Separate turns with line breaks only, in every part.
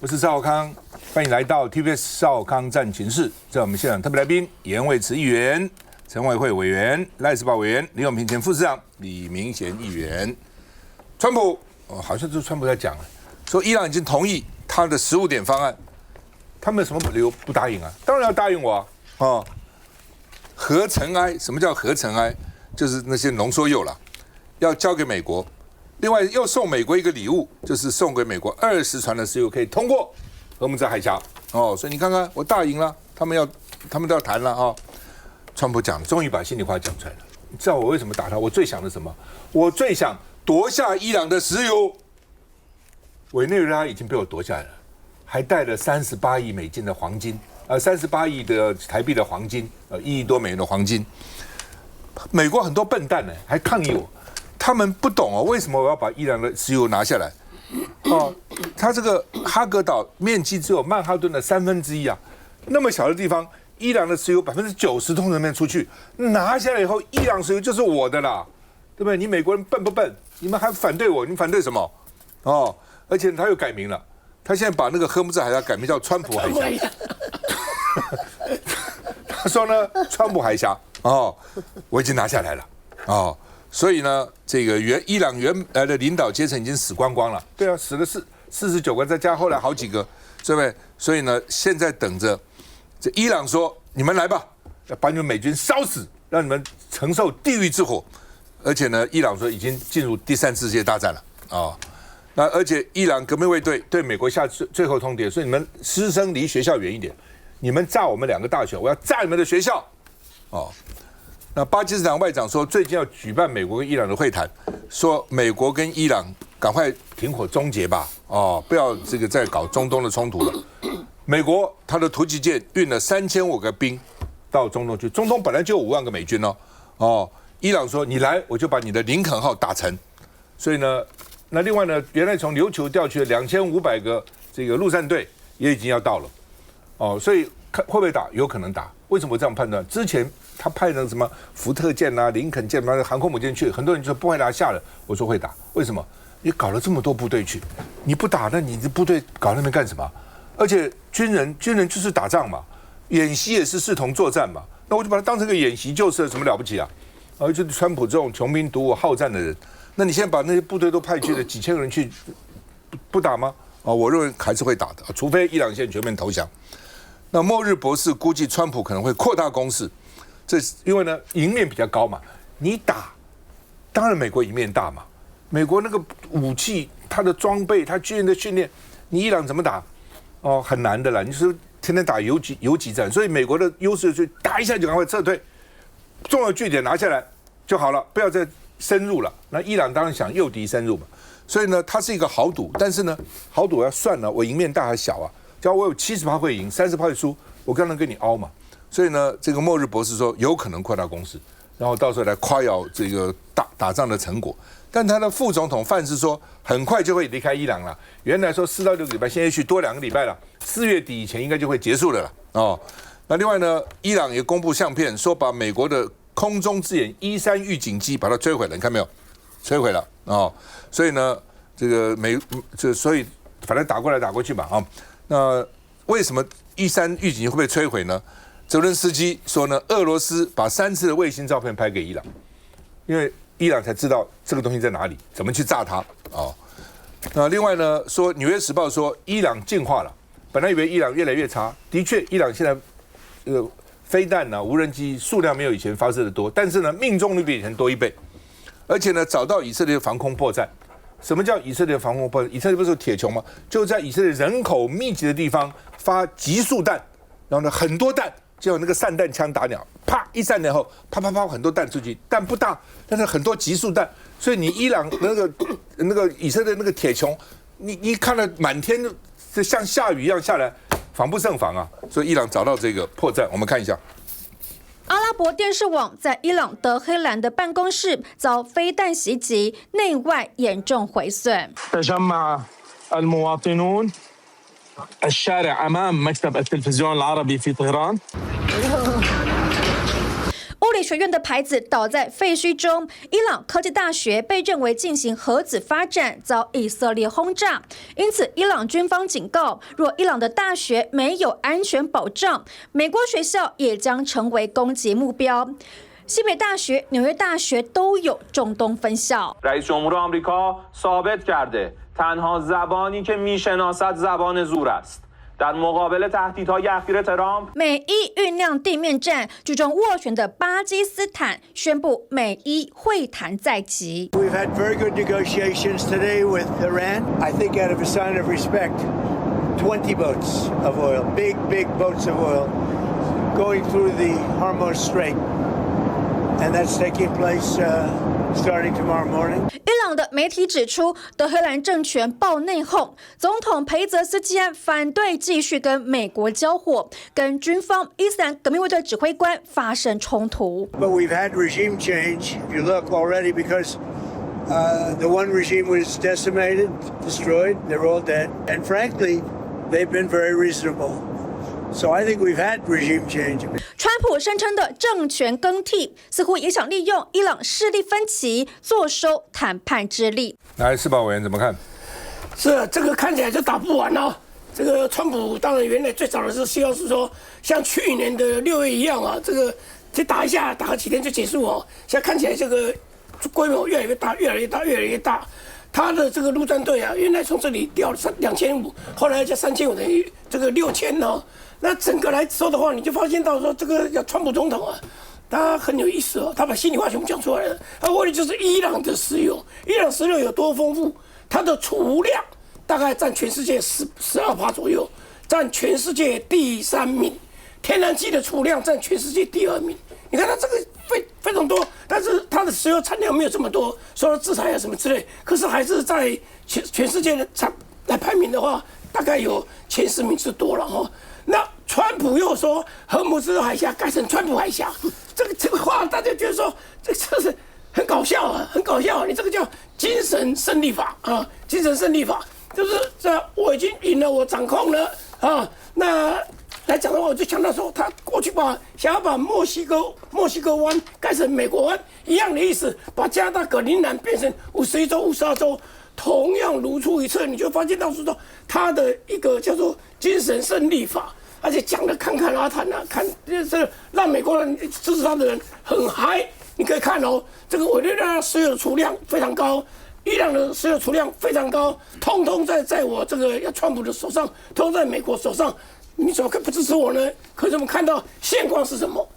我是赵康，欢迎来到 TBS 赵康战情室。在我们现场特别来宾，严伟慈议员、陈伟慧委员、赖世宝委员、李永平前副市长、李明贤议员。川普好像就是川普在讲了，说伊朗已经同意他的15点方案，他们有什么理由不答应啊？当然要答应我啊！哦，核尘埃，什么叫核尘埃？就是那些浓缩铀了，要交给美国。另外又送美国一个礼物，就是送给美国20船的石油可以通过荷姆兹海峡。哦，所以你看看我大赢了，他们都要谈了啊、哦。川普讲，终于把心里话讲出来了。你知道我为什么打他？我最想的什么？我最想夺下伊朗的石油。委内瑞拉已经被我夺下来了，还带了38亿美金的黄金，38亿的台币的黄金，1亿多美元的黄金。美国很多笨蛋呢，还抗议我。他们不懂哦，为什么我要把伊朗的石油拿下来？哦，它这个哈格岛面积只有曼哈顿的1/3啊，那么小的地方，伊朗的石油90%通人面出去，拿下来以后，伊朗石油就是我的啦，对不对？你美国人笨不笨？你们还反对我？你反对什么？哦，而且他又改名了，他现在把那个荷姆兹海峡改名叫川普海峡。他说呢，川普海峡哦，我已经拿下来了哦。所以呢，这个伊朗原来的领导阶层已经死光光了。对啊，死了49个，再加后来好几个，对不对？所以呢，现在等着这伊朗说你们来吧，要把你们美军烧死，让你们承受地狱之火。而且呢，伊朗说已经进入第3次世界大战了啊、哦。那而且伊朗革命卫队对美国下最后通牒，说你们师生离学校远一点，你们炸我们2个大学，我要炸你们的学校哦。那巴基斯坦外长说，最近要举办美国跟伊朗的会谈，说美国跟伊朗赶快停火终结吧，哦，不要这个再搞中东的冲突了。美国他的突击舰运了3500个兵到中东去，中东本来就有5万个美军哦，哦，伊朗说你来我就把你的林肯号打沉，所以呢，那另外呢，原来从琉球调去的2500个这个陆战队也已经要到了，哦，所以会不会打？有可能打。为什么这样判断？之前他派那什么福特舰啊、林肯舰啊、航空母舰去，很多人就说不会拿下了。我说会打，为什么？你搞了这么多部队去，你不打，那你的部队搞那边干什么？而且军人就是打仗嘛，演习也是视同作战嘛。那我就把它当成个演习就是了，什么了不起啊？就是川普这种穷兵黩武、好战的人，那你现在把那些部队都派去了几千个人去，不打吗？我认为还是会打的，除非伊朗现在全面投降。那末日博士估计川普可能会扩大攻势，这因为呢赢面比较高嘛。你打，当然美国赢面大嘛。美国那个武器、它的装备、它军人的训练，你伊朗怎么打？哦，很难的啦。你说天天打游击战，所以美国的优势就打一下就赶快撤退，重要据点拿下来就好了，不要再深入了。那伊朗当然想诱敌深入嘛，所以呢，它是一个豪赌，但是呢，豪赌要算呢，我赢面大还小啊？只要我有70%会赢，30%会输，我刚能跟你凹嘛。所以呢，这个末日博士说有可能扩大攻势，然后到时候来夸耀这个打仗的成果。但他的副总统范斯说，很快就会离开伊朗了。原来说4到6个礼拜，现在去多2个礼拜了，4月底以前应该就会结束了啦。哦，那另外呢，伊朗也公布相片，说把美国的空中支援E3预警机把它摧毁了，你看没有？摧毁了哦。所以呢，这个所以反正打过来打过去嘛啊。那为什么E3预警机会被摧毁呢？泽伦斯基说呢，俄罗斯把3次的卫星照片拍给伊朗，因为伊朗才知道这个东西在哪里，怎么去炸它哦。那另外呢，说《纽约时报》说伊朗进化了，本来以为伊朗越来越差，的确，伊朗现在飞弹啊、无人机数量没有以前发射的多，但是呢，命中率比以前多1倍，而且呢，找到以色列的防空破绽。什么叫以色列防空破绽？以色列不是有铁穹吗？就在以色列人口密集的地方发集束弹，然后呢很多弹，就有那个散弹枪打鸟，啪一散弹后，啪啪啪很多弹出去，弹不大，但是很多集束弹，所以你伊朗那个以色列那个铁穹，你看了满天就像下雨一样下来，防不胜防啊！所以伊朗找到这个破绽，我们看一下。
阿拉伯电视网在伊朗德黑兰的办公室遭飞弹袭击，内外严重毁损。
تجمع المواطنون الشارع أمام مكتب التلفزيون العربي في طهران.
理学院的牌子倒在废墟中，伊朗科技大学被认为进行核子发展，遭以色列轰炸。因此，伊朗军方警告，若伊朗的大学没有安全保障，美国学校也将成为攻击目标。西北大学、纽约大学都有中东分校。
رئیس جمهور آمریکا ثابت کرده تنها زبانی که میشناسد زبان زور است. در مقابل تهدیدهای اخیر ترامپ
美伊酝酿地面战，居中斡旋的巴基斯坦宣布美伊会谈在即。
We've had very good negotiations today with Iran. I think out of a sign of respect, 20 boats of oil, big boats of oil, going through the Hormuz Strait, and that's taking place starting tomorrow morning.
伊朗的媒体指出，德黑兰政权爆内讧，总统裴泽斯基安反对继续跟美国交火，跟军方伊斯兰革命卫队指挥官发生冲突。
But we've had regime change. If you look already, because the one regime was decimated, destroyed, they're all dead, and frankly, they've been very reasonable. So I think we've had regime change.
川普声称的政权更替，似乎也想利用伊朗势力分歧，坐收谈判之力。
来，世宝委员怎么看？
是这个看起来就打不完了。这个川普当然原来最早的是希望是说，像去年的6月一样啊，这个就打一下，打个几天就结束哦。现在看起来这个规模越来越大，越来越大，越来越大。他的这个陆战队啊，原来从这里调了2500，后来加3500，等于这个6000哦。那整个来说的话，你就发现到说，这个川普总统啊，他很有意思哦，他把心里话全部讲出来了。他问的就是伊朗的石油，伊朗石油有多丰富？它的储量大概占全世界12%左右，占全世界第3名。天然气的储量占全世界第2名。你看它这个非常多，但是它的石油产量没有这么多，受到制裁啊什么之类，可是还是在全世界的来排名的话，大概有前10名之多了哈。那川普又说荷姆斯海峡改成川普海峡，这个话大家觉得说这是很搞笑啊，很搞笑啊！你这个叫精神胜利法啊，精神胜利法就是我已经赢了，我掌控了啊。那来讲的话，我就强调说，他过去想要把墨西哥湾改成美国湾一样的意思，把加拿大格陵兰变成51州、52州。同样如出一辙，你就发现到说他的一个叫做精神胜利法，而且讲的侃侃而谈啊，这让美国人支持他的人很嗨。你可以看哦，这个委内瑞拉石油储量非常高，伊朗的石油储量非常高，通通在我这个川普的手上，通通在美国手上，你怎么可以不支持我呢？可是我们看到现况是什么？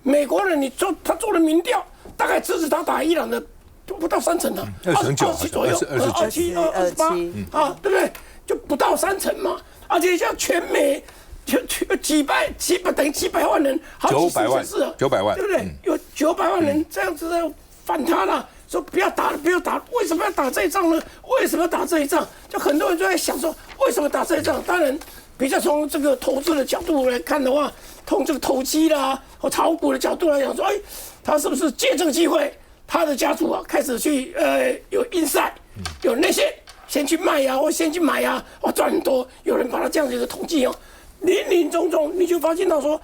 美国人他做了民调，大概支持他打伊朗的。不到3成啊，27%左右，27、28啊，对不对？就不到3成嘛，而且像全美就几百等于几百万人，好几十城市啊
，900万，
对不对？有900万人这样子在反他了，说不要打了，不要打，为什么要打这一仗呢？为什么要打这一仗？就很多人就在想说，为什么打这一仗？当然，比较从这个投资的角度来看的话，从这个投机啦或炒股的角度来讲说，他是不是借这个机会？他的家族啊，开始去有inside，有那些先去卖呀，或先去买呀，哇赚很多。有人把它这样子一个统计哦，林林总总，你就发现到说，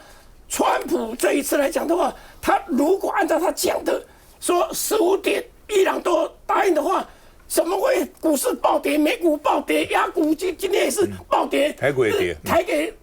川普这一次来讲的话，他如果按照他讲的说15点伊朗都答应的话，怎么会股市暴跌，美股暴跌，亚股今天也是暴跌，
台股也跌，
台给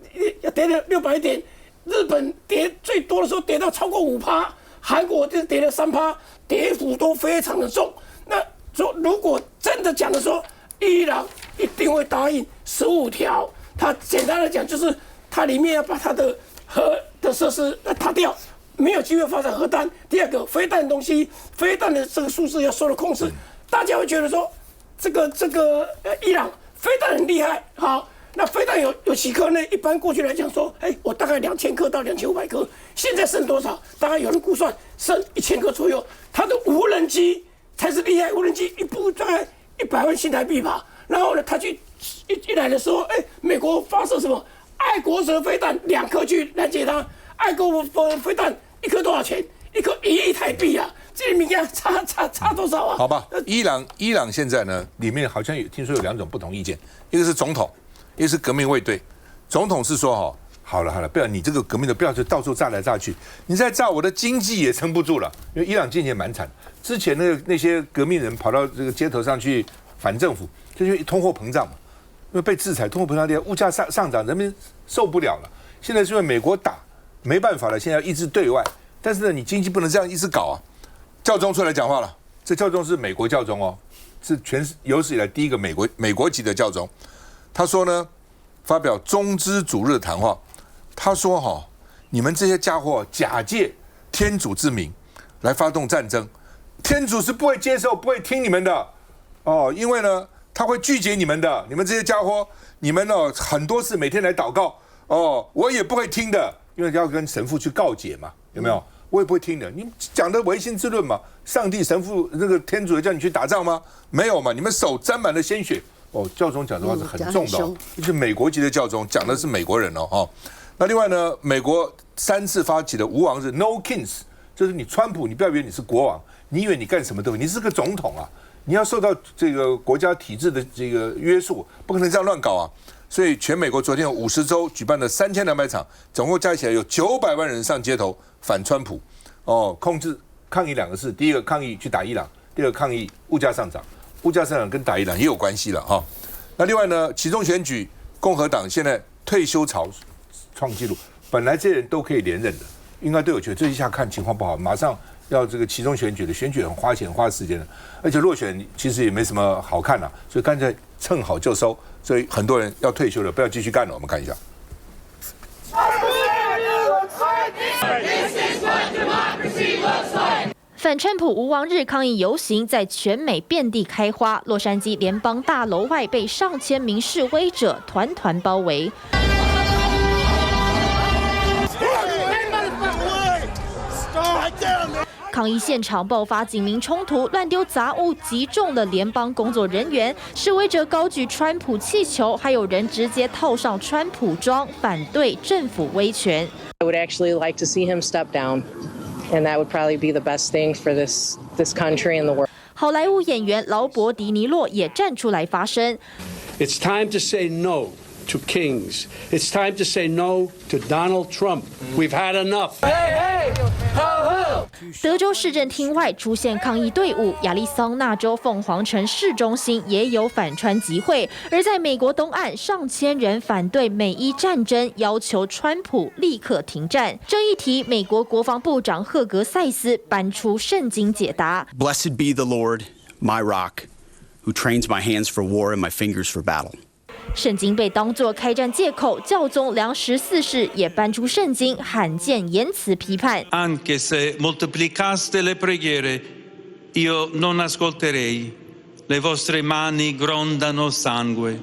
跌了600点，日本跌最多的时候跌到超过5%。韩国就跌了3%，跌幅都非常的重。那说如果真的讲的说，伊朗一定会答应15条，它简单的讲就是它里面要把它的核的设施塔掉，没有机会发展核弹。第二个，飞弹的东西，飞弹的这个数字要受到控制。大家会觉得说，这个伊朗飞弹很厉害，好。那飞弹有几颗呢？一般过去来讲说，我大概2000颗到2500颗，现在剩多少？大概有人估算剩1000颗左右。它的无人机才是厉害，无人机一部大概100万新台币吧。然后呢，他去一来的时候，美国发射什么爱国者飞弹2颗去拦截它，爱国飞弹1颗多少钱？1颗1亿台币啊！这里面差多少啊？
好吧，伊朗现在呢，里面好像听说有2种不同意见，一个是总统。一个是革命卫队，总统是说好了，不要你这个革命的不要就到处炸来炸去，你再炸我的经济也撑不住了，因为伊朗经济也蛮惨。之前那些革命人跑到这个街头上去反政府，就是通货膨胀嘛，因为被制裁，通货膨胀物价上涨，人民受不了了。现在是因为美国打，没办法了，现在要抑制对外，但是呢，你经济不能这样一直搞啊。教宗出来讲话了，这教宗是美国教宗哦，是有史以来第一个美国籍的教宗。他说呢，发表中之主日谈话。他说你们这些家伙假借天主之名来发动战争，天主是不会接受、不会听你们的因为呢，他会拒绝你们的。你们这些家伙，你们很多事每天来祷告我也不会听的，因为要跟神父去告解嘛，有没有？我也不会听的。你讲的唯心之论嘛，上帝、神父那个天主有叫你去打仗吗？没有嘛，你们手沾满了鲜血。教宗讲的话是很重的就是美国籍的教宗讲的是美国人那另外呢，美国3次发起的无王日 No Kings， 就是你川普，你不要以为你是国王，你以为你干什么都，你是个总统啊，你要受到这个国家体制的这个约束，不可能这样乱搞啊。所以全美国昨天有50州举办了3200场，总共加起来有900万人上街头反川普。控制抗议2个字，第一个抗议去打伊朗，第二个抗议物价上涨。物价上涨跟打伊朗也有关系了那另外呢，期中选举，共和党现在退休潮创纪录，本来这些人都可以连任的，应该都有权。这一下看情况不好，马上要这个期中选举的，选举很花钱花时间的，而且落选其实也没什么好看了，所以干脆趁好就收。所以很多人要退休了，不要继续干了。我们看一下。
反川普无王日抗议游行在全美遍地开花，洛杉矶联邦大楼外被上千名示威者团团包围。抗议现场爆发警民冲突，乱丢杂物击中了联邦工作人员，示威者高举川普气球，还有人直接套上川普装，反对政府威权。
I would actually like to see him step down, and that would probably be the best thing for this country and the world.
好莱坞演员劳勃·迪尼洛也站出来发声。
It's time to say no to kings. It's time to say no to Donald Trump. We've had enough.
德州市政厅外出现抗议队伍，亚利桑那州凤凰城市中心也有反川集会，而在美国东岸，上千人反对美伊战争，要求川普立刻停战。这一题，美国国防部长赫格塞斯搬出圣经解答
：Blessed be the Lord, my rock, who trains my hands for war and my fingers for battle.
圣经被当作开战借口，教宗良14世也搬出圣经，罕见言辞批判。
Anche se moltiplicaste le preghiere, io non ascolterei. Le vostre mani grondano sangue.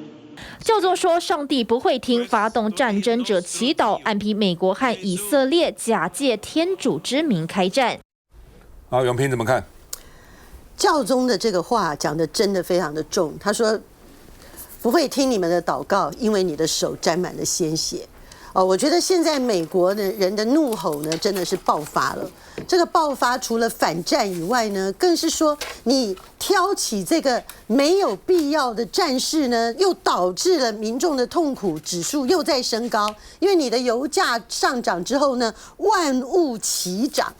教宗说，上帝不会听发动战争者祈祷，暗批美国和以色列假借天主之名开战。
好，永平怎么看？
教宗的这个话讲的真的非常的重，他说。不会听你们的祷告，因为你的手沾满了鲜血。我觉得现在美国的人的怒吼呢，真的是爆发了。这个爆发除了反战以外呢，更是说你挑起这个没有必要的战事呢，又导致了民众的痛苦指数又在升高。因为你的油价上涨之后呢，万物齐涨。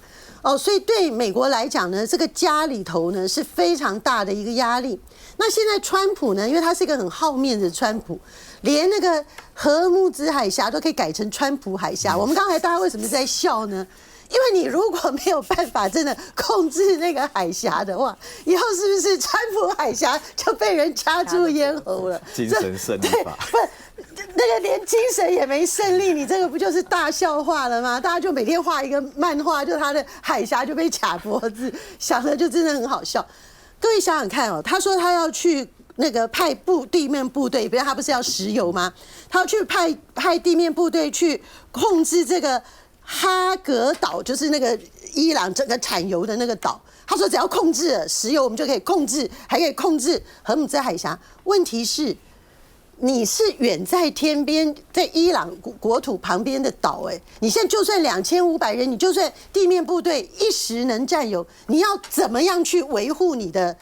所以对美国来讲呢，这个家里头呢是非常大的一个压力。那现在川普呢，因为他是一个很好面子的川普，连那个荷穆兹海峡都可以改成川普海峡。我们刚才大家为什么在笑呢？因为你如果没有办法真的控制那个海峡的话，以后是不是川普海峡就被人掐住咽喉了？
精神胜利法
不，那个连精神也没胜利，你这个不就是大笑话了吗？大家就每天画一个漫画，就他的海峡就被卡脖子，想的就真的很好笑。各位想想看他说他要去那个派地面部队，比如他不是要石油吗？他要去派地面部队去控制这个哈格岛，就是那个伊朗整个产油的那个岛。他说只要控制了石油，我们就可以控制，还可以控制荷姆兹海峡。问题是，你是远在天边，在伊朗国土旁边的岛，你现在就算2500人，你就算地面部队一时能占有，你要怎么样去维护你的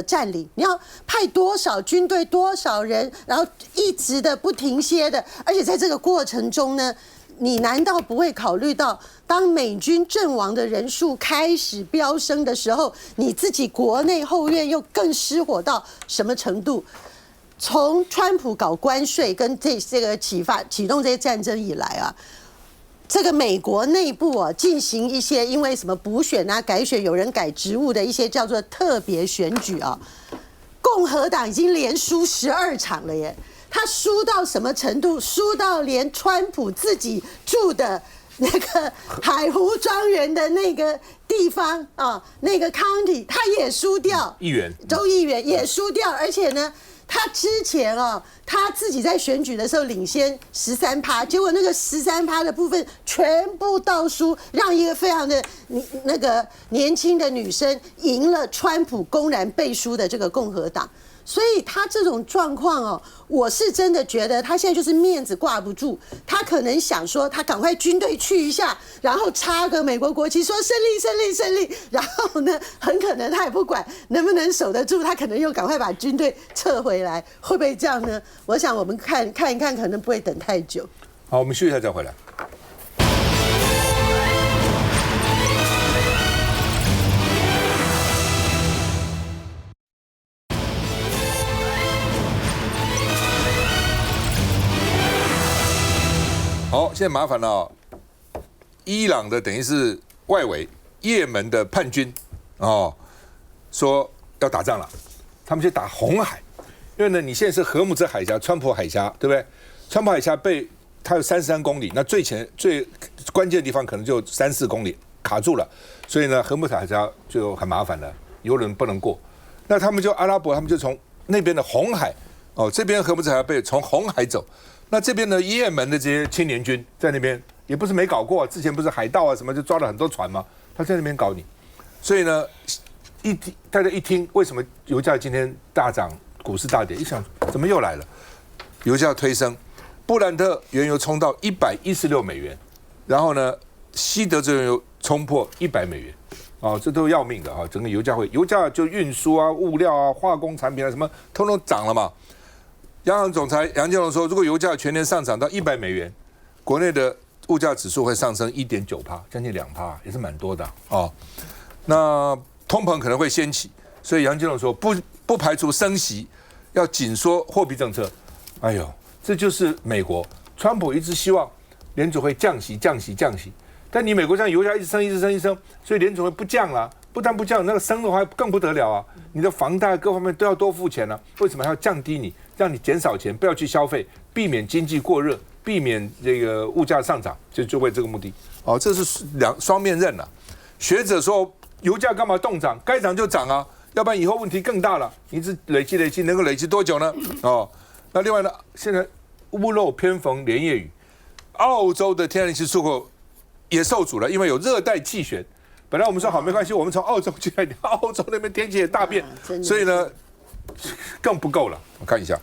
占领？你要派多少军队、多少人，然后一直的不停歇的，而且在这个过程中呢，你难道不会考虑到，当美军阵亡的人数开始飙升的时候，你自己国内后院又更失火到什么程度？从川普搞关税跟这个启动这些战争以来啊，这个美国内部啊进行一些因为什么补选啊、改选，有人改职务的一些叫做特别选举啊，共和党已经连输12场了耶。他输到什么程度？输到连川普自己住的那个海湖庄园的那个地方啊，那个 county 他也输掉，州议员也输掉，而且呢。他之前他自己在选举的时候领先13%，结果那个13%的部分全部倒输，让一个非常的那个年轻的女生赢了川普公然背书的这个共和党。所以他这种状况我是真的觉得他现在就是面子挂不住，他可能想说他赶快军队去一下，然后插个美国国旗说胜利胜利胜利，然后呢很可能他也不管能不能守得住，他可能又赶快把军队撤回来，会不会这样呢？我想我们看一看，可能不会等太久。
好，我们休息一下再回来。好，现在麻烦了伊朗的等于是外围也门的叛军说要打仗了，他们去打红海，因为呢，你现在是荷姆兹海峡、川普海峡，对不对？川普海峡它有33公里，那最关键的地方可能就3-4公里卡住了，所以呢，荷姆兹海峡就很麻烦了，油轮不能过。那他们就阿拉伯，他们就从那边的红海这边荷姆兹海峡从红海走。那这边呢，也门的这些青年军在那边也不是没搞过，之前不是海盗啊什么就抓了很多船吗？他在那边搞你，所以呢，大家一听为什么油价今天大涨，股市大跌，一想怎么又来了？油价推升，布兰特原油冲到116美元，然后呢，西德州原油冲破100美元，这都要命的整个油价就运输啊、物料啊、化工产品啊什么，通通涨了嘛。央行总裁杨金龙说，如果油价全年上涨到100美元，国内的物价指数会上升1.9%，将近2%，也是蛮多的那通膨可能会掀起，所以杨金龙说不排除升息，要紧缩货币政策。哎呦，这就是美国，川普一直希望联储会降息，但你美国这样油价一直升，所以联储会不降了。不但不降，那个升的话更不得了啊！你的房贷各方面都要多付钱为什么还要降低你，让你减少钱，不要去消费，避免经济过热，避免这个物价上涨，就为这个目的。这是双面刃了。学者说，油价干嘛动涨？该涨就涨啊，要不然以后问题更大了。你只累积，能够累积多久呢？那另外呢，现在屋漏偏逢连夜雨，澳洲的天然气出口也受阻了，因为有热带气旋。本来我们说好没关系，我们从澳洲进来，澳洲那边天气也大变，所以呢更不够了。我看一下，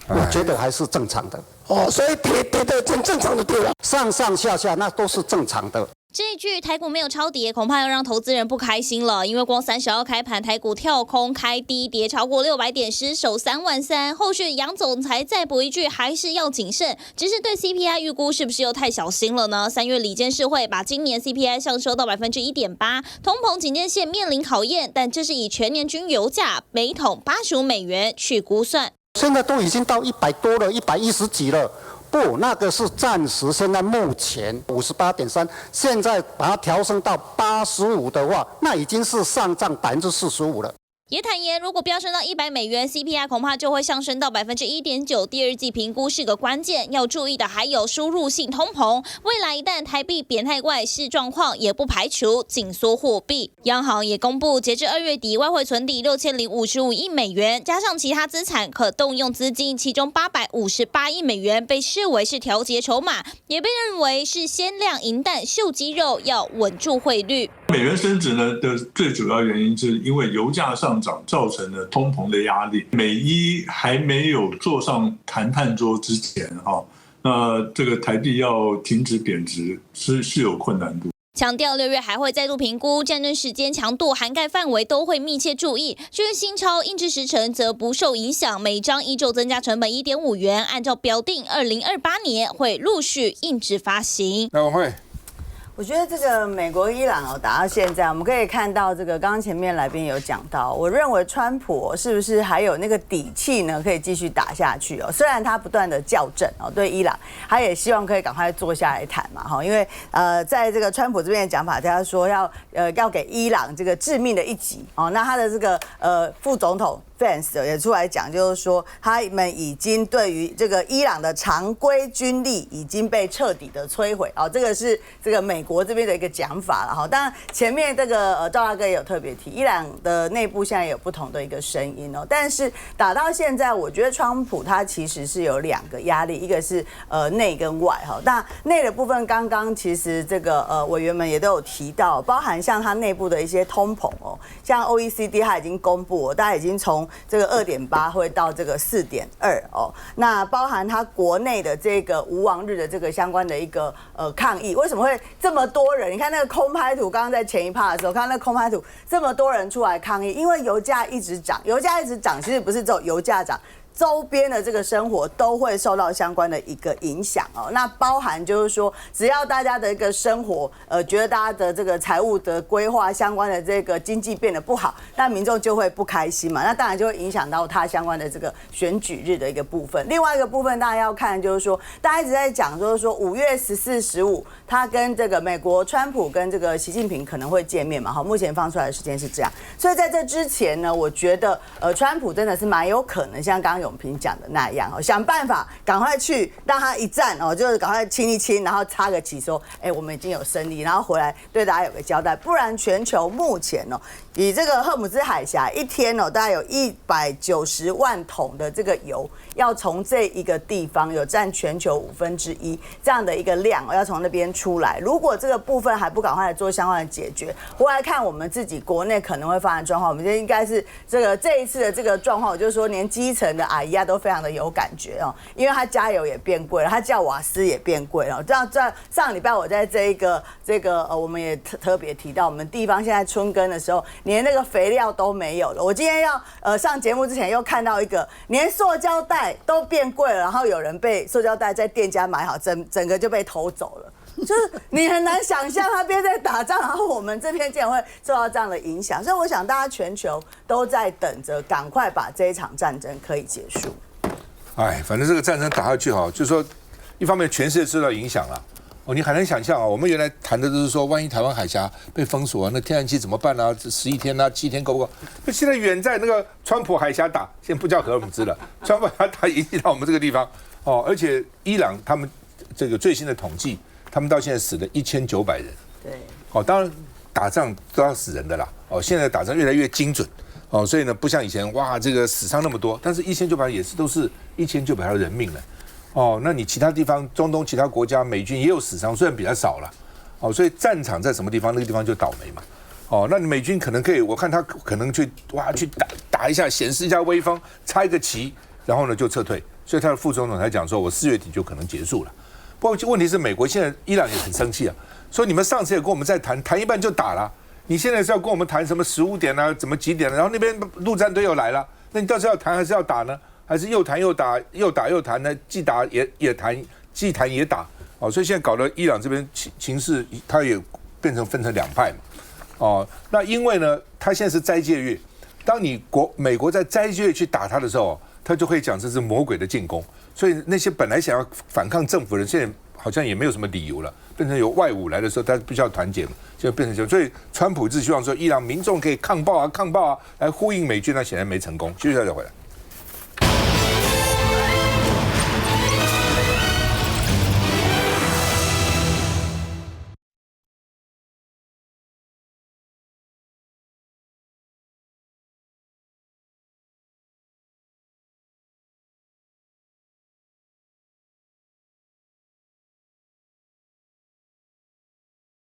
我觉得还是正常的所以跌的正常的对了，上下那都是正常的。
这一句台股没有超跌，恐怕要让投资人不开心了，因为光30号开盘，台股跳空开低，跌超过600点，失守33000。后续杨总裁再补一句，还是要谨慎。只是对 CPI 预估是不是又太小心了呢？3月理监事会把今年 CPI 上修到 1.8%， 通膨警戒线面临考验，但这是以全年均油价每桶85美元去估算。
现在都已经到100多了，110几了。不，那个是暂时，现在目前58.3，现在把它调升到85的话，那已经是上涨45%了。
也坦言，如果飙升到100美元 ，CPI 恐怕就会上升到 1.9%。第二季评估是个关键，要注意的还有输入性通膨。未来一旦台币贬太怪视状况，也不排除紧缩货币。央行也公布，截至2月底，外汇存底6055亿美元，加上其他资产可动用资金，其中858亿美元被视为是调节筹码，也被认为是鲜亮银弹秀肌肉，要稳住汇率。
美元升值呢的最主要原因是因为油价上涨造成了通膨的压力。美伊还没有坐上谈判桌之前，那这个台币要停止贬值是有困难度。
强调6月还会再度评估战争时间、强度、涵盖范围都会密切注意。至于新钞印制时程则不受影响，每张依旧增加成本1.5元，按照标定2028年会陆续印制发行。
来，王慧。
我觉得这个美国伊朗打到现在，我们可以看到这个刚刚前面来宾有讲到，我认为川普是不是还有那个底气呢，可以继续打下去哦？虽然他不断的校正对伊朗，他也希望可以赶快坐下来谈嘛因为在这个川普这边的讲法，他说要给伊朗这个致命的一击那他的这个副总统Vance 也出来讲，就是说他们已经对于这个伊朗的常规军力已经被彻底的摧毁这个是这个美国这边的一个讲法了当然前面这个赵大哥也有特别提，伊朗的内部现在有不同的一个声音但是打到现在，我觉得川普他其实是有2个压力，一个是内跟外那内的部分，刚刚其实这个委员们也都有提到，包含像他内部的一些通膨像 OECD 他已经公布大概已经从这个2.8会到这个4.2那包含他国内的这个无王日的这个相关的一个抗议，为什么会这么多人？你看那个空拍图，刚刚在前一趴的时候看那个空拍图，这么多人出来抗议，因为油价一直涨，其实不是只有油价涨。周边的这个生活都会受到相关的一个影响那包含就是说，只要大家的一个生活觉得大家的这个财务的规划相关的这个经济变得不好，那民众就会不开心嘛，那当然就会影响到他相关的这个选举日的一个部分。另外一个部分大家要看就是说，大家一直在讲就是说5月14、15他跟这个美国川普跟这个习近平可能会见面嘛目前放出来的时间是这样，所以在这之前呢，我觉得川普真的是蛮有可能像刚刚永平讲的那样想办法赶快去让他一战就是赶快亲一亲，然后插个旗说我们已经有胜利，然后回来对大家有个交代。不然全球目前以这个赫姆兹海峡一天大概有190万桶的这个油要从这一个地方，有占全球1/5这样的一个量要从那边出来。如果这个部分还不赶快来做相关的解决，回来看我们自己国内可能会发生状况，我们应该是这一次的这个状况，就是说连基层的阿姨都非常的有感觉因为他加油也变贵了，他叫瓦斯也变贵了。这样在上礼拜我在这个我们也特别提到，我们地方现在春耕的时候，连那个肥料都没有了。我今天要上节目之前又看到一个，连塑胶袋都变贵了，然后有人被塑胶袋在店家买好，整个就被偷走了。就是你很难想象那边在打仗，然后我们这边竟然会受到这样的影响，所以我想大家全球都在等着赶快把这一场战争可以结束。
反正这个战争打下去就是说，一方面全世界受到影响了你很难想象我们原来谈的都是说，万一台湾海峡被封锁那天然气怎么办11天7天够不够？那现在远在那个川普海峡打，现在不叫荷尔姆兹了，川普海峡打引起到我们这个地方而且伊朗他们这个最新的统计，他们到现在死了1900人。对，当然打仗都要死人的啦现在打仗越来越精准所以呢，不像以前哇，这个死伤那么多，但是1900也是都是1900条人命了那你其他地方，中东其他国家美军也有死伤，虽然比较少了所以战场在什么地方，那个地方就倒霉嘛那你美军可能可以，我看他可能去打一下，显示一下威风，插一个旗，然后呢就撤退，所以他的副总统才讲说，我4月底就可能结束了。不过问题是，美国现在伊朗也很生气说你们上次也跟我们在谈一半就打了。你现在是要跟我们谈什么15点怎么几点然后那边陆战队又来了，那你到底要谈还是要打呢？还是又谈又打，又打又谈呢？既打也谈，既谈也打所以现在搞得伊朗这边情势，它也变成分成2派嘛那因为呢，它现在是斋戒月，当你美国在斋戒月去打它的时候，他就会讲这是魔鬼的进攻，所以那些本来想要反抗政府的人，现在好像也没有什么理由了，变成有外武来的时候，大家必须要团结嘛，就变成这样。所以川普一直希望说，伊朗民众可以抗暴啊，来呼应美军，那显然没成功。继续再回来。